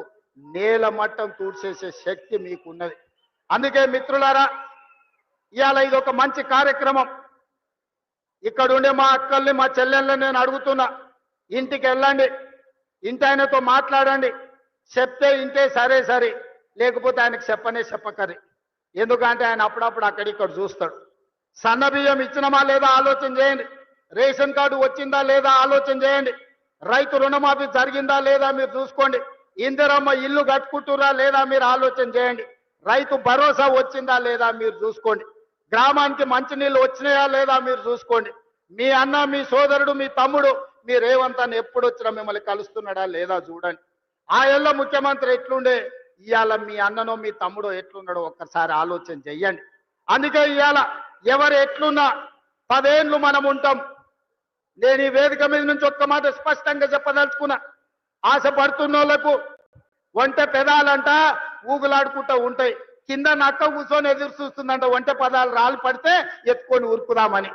Speaker 1: నేల మట్టం తూడ్చేసే శక్తి మీకున్నది. అందుకే మిత్రులారా ఇవాళ ఇది ఒక మంచి కార్యక్రమం. ఇక్కడ ఉండే మా అక్కల్ని మా చెల్లెళ్ళని నేను అడుగుతున్నా, ఇంటికి వెళ్ళండి, ఇంటి ఆయనతో మాట్లాడండి, చెప్తే ఇంటే సరే సరే, లేకపోతే ఆయనకు చెప్పకరి. ఎందుకంటే ఆయన అప్పుడప్పుడు అక్కడిక్కడ చూస్తాడు. సన్న బియ్యం ఇచ్చినమా లేదా ఆలోచన చేయండి, రేషన్ కార్డు వచ్చిందా లేదా ఆలోచన చేయండి, రైతు రుణమాఫీ జరిగిందా లేదా మీరు చూసుకోండి, ఇందిరమ్మ ఇల్లు కట్టుకుంటురా లేదా మీరు ఆలోచన చేయండి, రైతు భరోసా వచ్చిందా లేదా మీరు చూసుకోండి, గ్రామానికి మంచినీళ్ళు వచ్చినాయా లేదా మీరు చూసుకోండి, మీ అన్న మీ సోదరుడు మీ తమ్ముడు మీ రేవంత్ అన్న ఎప్పుడు వచ్చినా మిమ్మల్ని కలుస్తున్నాడా లేదా చూడండి. ఆ ఏళ్ళ ముఖ్యమంత్రి ఎట్లుండే, ఇవాళ మీ అన్ననో మీ తమ్ముడో ఎట్లున్నాడో ఒక్కసారి ఆలోచన చెయ్యండి. అందుకే ఇవాళ ఎవరు ఎట్లున్నా 10 ఏళ్ళు మనం ఉంటాం. నేను ఈ వేదిక మీద నుంచి ఒక్క మాట స్పష్టంగా చెప్పదలుచుకున్నా, ఆశపడుతున్న వాళ్ళకు ఒంటె పెదాలంట ఊగులాడుకుంటూ ఉంటాయి, కింద నక్క కూర్చొని ఎదురు చూస్తుందంట ఒంటె పదాలు రాళ్ళు పడితే ఎత్తుకొని ఉరుకుదామని.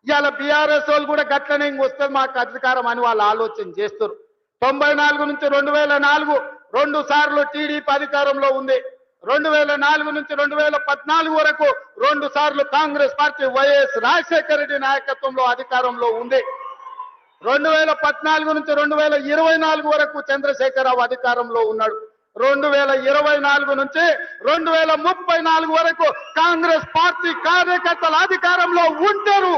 Speaker 1: ఇవాళ బీఆర్ఎస్ వాళ్ళు కూడా గట్లనే వస్తుంది మాకు అధికారం అని వాళ్ళు ఆలోచన చేస్తారు. 94 నుంచి 2004 2 సార్లు టీడీపీ అధికారంలో ఉంది, 2004 నుంచి 2014 వరకు 2 సార్లు కాంగ్రెస్ పార్టీ వైఎస్ రాజశేఖర రెడ్డి నాయకత్వంలో అధికారంలో ఉంది, 2014 నుంచి 2024 వరకు చంద్రశేఖరరావు అధికారంలో ఉన్నాడు, 2024 నుంచి 2034 వరకు కాంగ్రెస్ పార్టీ కార్యకర్తల అధికారంలో ఉంటారు.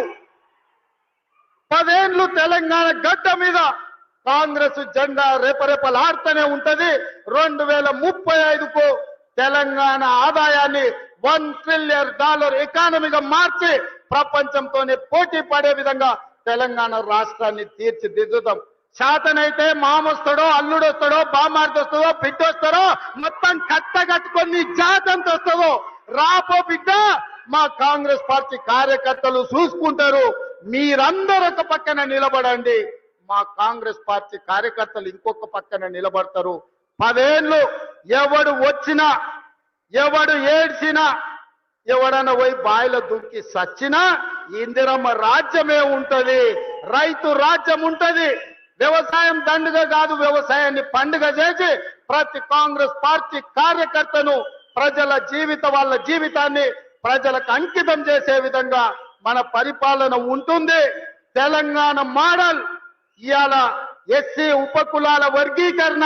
Speaker 1: 10 ఏళ్ళు తెలంగాణ గడ్డ మీద కాంగ్రెస్ జెండా రేపరేపలాడుతూనే ఉంటది. 2035కు తెలంగాణ ఆదాయాన్ని $1 ట్రిలియన్ ఎకానమీగా మార్చి ప్రపంచంతోనే పోటీ పడే విధంగా తెలంగాణ రాష్ట్రాన్ని తీర్చిదిద్దుతాం. శాతనైతే మామొస్తాడో అల్లుడొస్తాడో బామార్దొస్తాడో బిడ్డొస్తాడో మొత్తం కట్టగట్టుకొని జాతంత వస్తుందో రాపో బిడ్డ మా కాంగ్రెస్ పార్టీ కార్యకర్తలు చూసుకుంటారు. మీరందరూ ఒక పక్కన నిలబడండి, మా కాంగ్రెస్ పార్టీ కార్యకర్తలు ఇంకొక పక్కన నిలబడతారు. 10 ఏళ్ళు ఎవడు వచ్చినా ఎవడు ఏడ్చినా ఎవడన్నా పోయి బాయిలో దుంకి సచ్చినా ఇందిరమ్మ రాజ్యమే ఉంటది, రైతు రాజ్యం ఉంటది. వ్యవసాయం దండుగ కాదు, వ్యవసాయాన్ని పండుగ చేసి ప్రతి కాంగ్రెస్ పార్టీ కార్యకర్తను వాళ్ళ జీవితాన్ని ప్రజలకు అంకితం చేసే విధంగా మన పరిపాలన ఉంటుంది. తెలంగాణ మోడల్ ఇవాళ ఎస్సీ ఉపకులాల వర్గీకరణ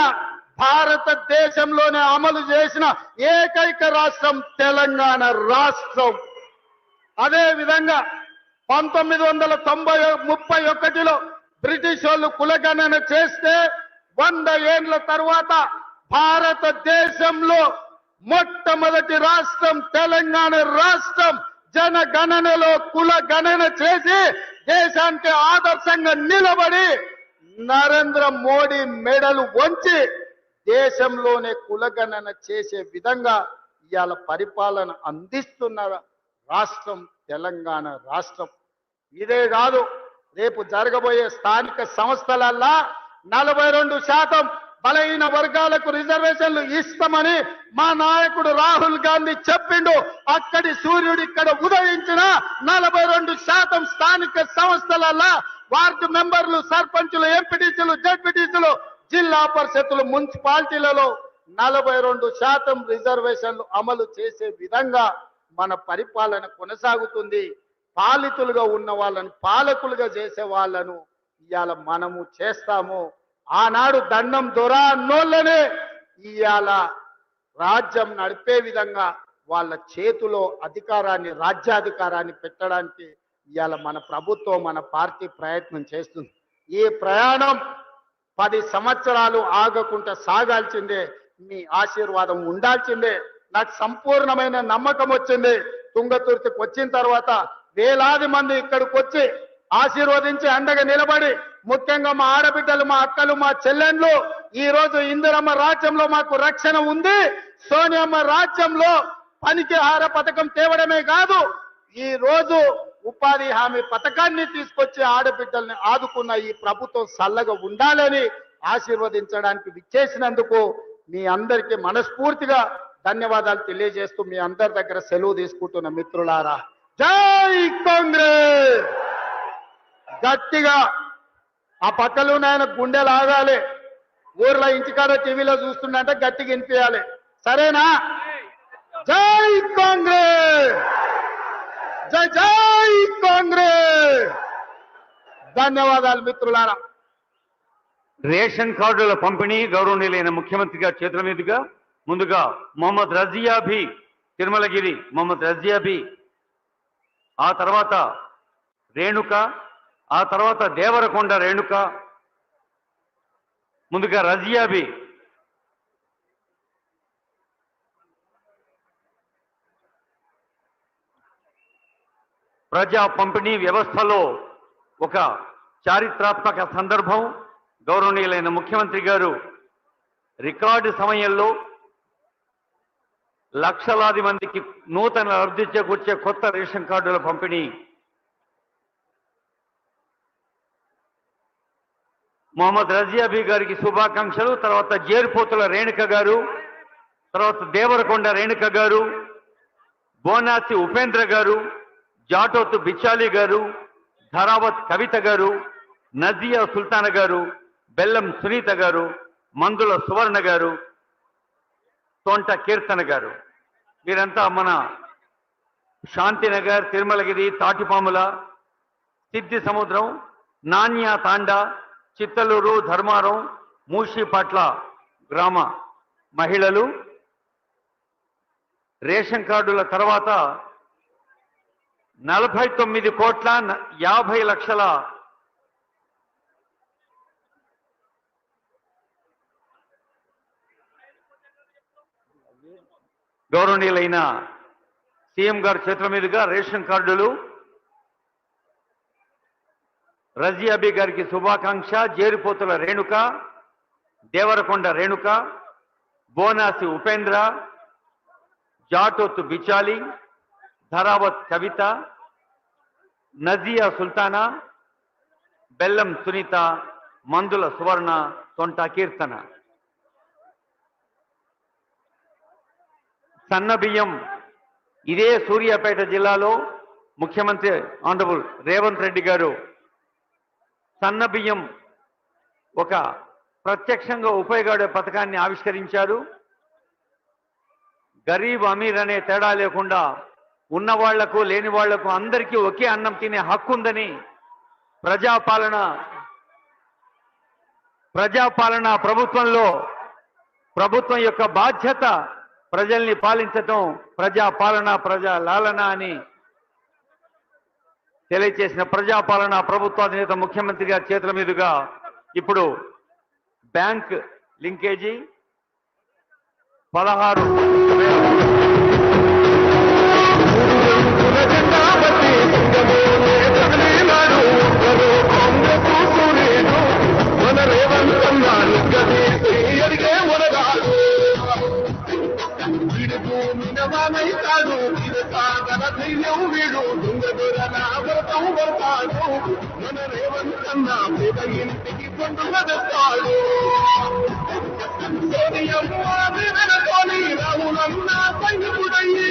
Speaker 1: భారతదేశంలోనే అమలు చేసిన ఏకైక రాష్ట్రం తెలంగాణ రాష్ట్రం. అదే విధంగా 1931లో బ్రిటిష్ వాళ్ళు కులగణన చేస్తే 100 ఏళ్ల తర్వాత భారతదేశంలో మొట్టమొదటి రాష్ట్రం తెలంగాణ రాష్ట్రం. జనగణనలో కుల గణన చేసి దేశానికి ఆదర్శంగా నిలబడి నరేంద్ర మోడీ మెడలు వంచి దేశంలోనే కులగణన చేసే విధంగా ఇవాళ పరిపాలన అందిస్తున్న రాష్ట్రం తెలంగాణ రాష్ట్రం. ఇదే కాదు, రేపు జరగబోయే స్థానిక సంస్థలల్లా 42% బలహీన వర్గాలకు రిజర్వేషన్లు ఇస్తామని మా నాయకుడు రాహుల్ గాంధీ చెప్పిండు. అక్కడి సూర్యుడు ఇక్కడ ఉదయించిన 42% స్థానిక సంస్థలల్లా వార్డు మెంబర్లు, సర్పంచులు, ఎంపీటీసీలు, జడ్పీటీసీలు, జిల్లా పరిషత్తులు, మున్సిపాలిటీలలో 42% రిజర్వేషన్లు అమలు చేసే విధంగా మన పరిపాలన కొనసాగుతుంది. పాలితులుగా ఉన్న వాళ్ళను పాలకులుగా చేసే వాళ్ళను ఇవాళ మనము చేస్తాము. ఆనాడు దండం దొర అన్నోళ్ళనే ఇవాళ రాజ్యం నడిపే విధంగా వాళ్ళ చేతిలో అధికారాన్ని రాజ్యాధికారాన్ని పెట్టడానికి ఇవాళ మన ప్రభుత్వం మన పార్టీ ప్రయత్నం చేస్తుంది. ఈ ప్రయాణం 10 సంవత్సరాలు ఆగకుండా సాగాల్సిందే. మీ ఆశీర్వాదం ఉండాల్సిందే. నాకు సంపూర్ణమైన నమ్మకం వచ్చింది. తుంగతుర్తికి వచ్చిన తర్వాత వేలాది మంది ఇక్కడికి వచ్చి ఆశీర్వదించి అండగా నిలబడి, ముఖ్యంగా మా ఆడబిడ్డలు, మా అక్కలు, మా చెల్లెండ్లు ఈ రోజు ఇందిరమ్మ రాజ్యంలో మాకు రక్షణ ఉంది, సోనియమ్మ రాజ్యంలో పనికి ఆహార పథకం తేవడమే కాదు, ఈ రోజు ఉపాధి హామీ పథకాన్ని తీసుకొచ్చి ఆడబిడ్డల్ని ఆదుకున్న ఈ ప్రభుత్వం చల్లగా ఉండాలని ఆశీర్వదించడానికి విచ్చేసినందుకు మీ అందరికీ మనస్ఫూర్తిగా ధన్యవాదాలు తెలియజేస్తూ మీ అందరి దగ్గర సెలవు తీసుకుంటున్న మిత్రులారా, జై కాంగ్రెస్. గట్టిగా ఆ పక్కలో ఆయన గుండెలు ఆగాలి. ఊర్లో ఇంటికాడ టీవీలో చూస్తుంటే గట్టిగా వినిపించాలి. సరేనా? జై కాంగ్రెస్, జై జై కాంగ్రెస్. ధన్యవాదాలు మిత్రులారా.
Speaker 2: రేషన్ కార్డుల పంపిణీ గౌరవనీయులైన ముఖ్యమంత్రి గారి చేతుల మీదుగా ముందుగా మొహమ్మద్ రజియాబీ, తిరుమలగిరి మొహమ్మద్ రజియాబీ, ఆ తర్వాత రేణుక, ఆ తర్వాత దేవరకొండ రేణుక. ముందుగా రజియాబీ. ప్రజా పంపిణీ వ్యవస్థలో ఒక చారిత్రాత్మక సందర్భం. గౌరవనీయులైన ముఖ్యమంత్రి గారు రికార్డు సమయంలో లక్షలాది మందికి నూతన లబ్ధి చేకూర్చే కొత్త రేషన్ కార్డుల పంపిణీ. మొహమ్మద్ రజియాబీ గారికి శుభాకాంక్షలు. తర్వాత జేరుపోతుల రేణుక గారు, తర్వాత దేవరకొండ రేణుక గారు, బోనాసి ఉపేంద్ర గారు, జాటోతు బిచాలి గారు, ధరావత్ కవిత గారు, నజియా సుల్తాన గారు, బెల్లం సునీత గారు, మందుల సువర్ణ గారు, తోంట కీర్తన గారు. వీరంతా మన శాంతినగర్, తిరుమలగిరి, తాటిపాముల, సిద్ధి సముద్రం, నాణ్య తాండా, చిత్తలూరు, ధర్మారం, మూషిపట్ల గ్రామ మహిళలు. రేషన్ కార్డుల తర్వాత 49,50,00,000 గౌరవనీయులైన సీఎం గారి చేతుల మీదుగా రేషన్ కార్డులు. రజియాబీ గారికి శుభాకాంక్ష. జేరుపోతుల రేణుక, దేవరకొండ రేణుక, బోనాసి ఉపేంద్ర, జాటోతు బిచాలి, ధరావత్ కవిత, నజియా సుల్తానా, బెల్లం సునీత, మందుల సువర్ణ, తొంట కీర్తన. సన్న బియ్యం ఇదే సూర్యాపేట జిల్లాలో ముఖ్యమంత్రి ఆనరబుల్ రేవంత్ రెడ్డి గారు సన్న బియ్యం ఒక ప్రత్యక్షంగా ఉపయోగపడే పథకాన్ని ఆవిష్కరించారు. గరీబ్ అమీర్ అనే తేడా లేకుండా ఉన్న వాళ్లకు లేని వాళ్లకు అందరికీ ఒకే అన్నం తినే హక్కు ఉందని ప్రజాపాలన ప్రభుత్వంలో ప్రభుత్వం యొక్క బాధ్యత ప్రజల్ని పాలించటం, ప్రజాపాలన ప్రజా లాలన అని తెలియచేసిన ప్రజాపాలన ప్రభుత్వాధినేత ముఖ్యమంత్రి గారి చేతుల మీదుగా ఇప్పుడు బ్యాంక్ లింకేజీ 16
Speaker 3: వీడు మన రేవంతన్న పేద ఇంటికి పండుగ తెస్తాడు. సోనియమ్మని రావులన్న సైనికుడయ్యి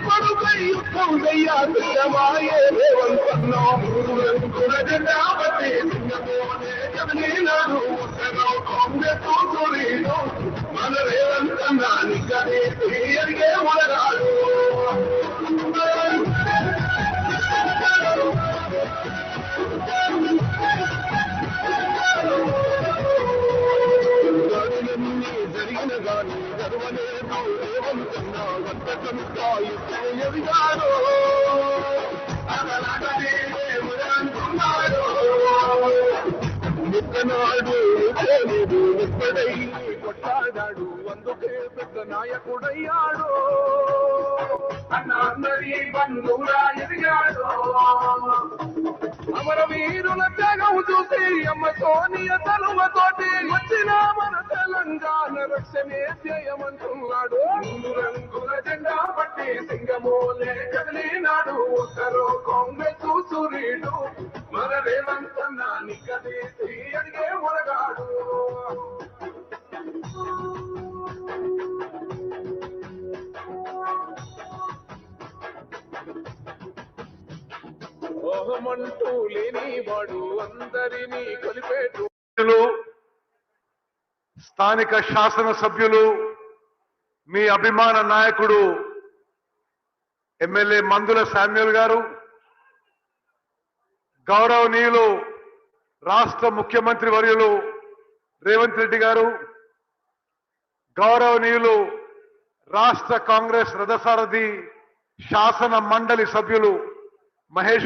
Speaker 3: కొడుకై యుద్ధం చెయ్యామాయే రేవంతన్న జెండాపతి జగనీనాడు కాంగ్రెస్ సూర్యుడు మన రేవంతన్న నిజమే ఎరిగే ఉడగాడు. కన్నా వంటకంతా ఎక్కువ ఎదిగాడు అతనటనే దేవుడంటున్నాడు ముక్కనాడు తెలియదు ముక్కడై కొట్లాడాడు అందుకే పెద్ద నాయకుడయ్యాడు అన్నది బంధువులా ఎదిగాడు అమరవీరుల త్యాగం చూసి అమ్మ సోనియ తలువతోటి వచ్చిన మన తెలంగాణ రక్షణే ధ్యేయమంటున్నాడు మూడు రంగుల జెండా పట్టి సింగమోలే కదిలినాడు ఒక్కరో కాంగ్రెస్ సూర్యుడు మన రేవంత్ అన్న నిక్కదీసి అడిగే మొరగాడు మోహమంటూ లేని వాడు అందరినీ కలిపేటు
Speaker 4: స్థానిక శాసనసభ్యులు మీ అభిమాన నాయకుడు ఎమ్మెల్యే మందుల శామ్యూల్ గారు, గౌరవనీయులు రాష్ట్ర ముఖ్యమంత్రి వర్యులు రేవంత్ రెడ్డి గారు, గౌరవనీయులు రాష్ట్ర కాంగ్రెస్ రథసారథి శాసన మండలి సభ్యులు మహేష్